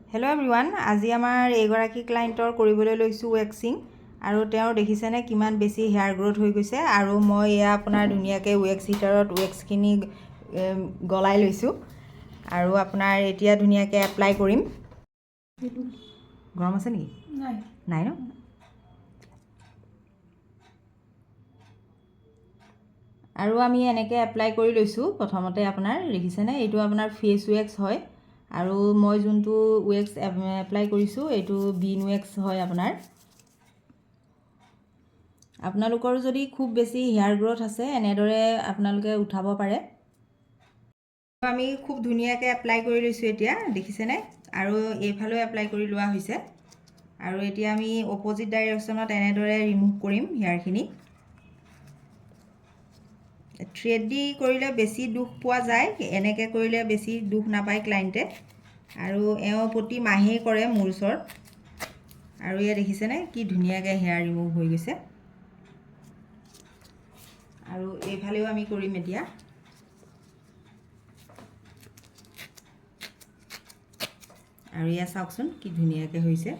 Hello' everyone, আজি আমাৰ এইগৰাকী ক্লাইণ্টৰ কৰিবলৈ লৈছোঁ ৱেক্সিং আৰু তেওঁৰ দেখিছেনে কিমান বেছি হেয়াৰ গ্ৰ'থ হৈ গৈছে। আৰু মই এয়া আপোনাৰ ধুনীয়াকৈ ৱেক্স হিটাৰত ৱেক্সখিনি গলাই লৈছোঁ আৰু আপোনাৰ এতিয়া ধুনীয়াকৈ এপ্লাই কৰিম। গৰম আছে নেকি? নাই ন? আৰু আমি এনেকৈ এপ্লাই কৰি লৈছোঁ। প্ৰথমতে আপোনাৰ দেখিছেনে এইটো আপোনাৰ ফেচ ৱেক্স হয় আৰু মই যোনটো ৱেক্স এপ্লাই কৰিছোঁ এইটো বিন ৱেক্স হয়। আপোনালোকৰ যদি খুব বেছি হেয়াৰ গ্ৰ'থ আছে এনেদৰে আপোনালোকে উঠাব পাৰে। আমি খুব ধুনীয়াকৈ এপ্লাই কৰি লৈছোঁ এতিয়া দেখিছেনে, আৰু এইফালেও এপ্লাই কৰি লোৱা হৈছে। আৰু এতিয়া আমি অপ'জিট ডাইৰেকশ্যনত এনেদৰে ৰিমুভ কৰিম হেয়াৰখিনি। থ্ৰেড দি কৰিলে বেছি দুখ পোৱা যায়, এনেকৈ কৰিলে বেছি দুখ নাপায় ক্লাইণ্টে। আৰু এওঁ প্ৰতি মাহেই কৰে মোৰ ওচৰত। আৰু এয়া দেখিছেনে কি ধুনীয়াকৈ হেয়াৰ ৰিমুভ হৈ গৈছে। আৰু এইফালেও আমি কৰিম এতিয়া। আৰু এয়া চাওকচোন কি ধুনীয়াকৈ হৈছে।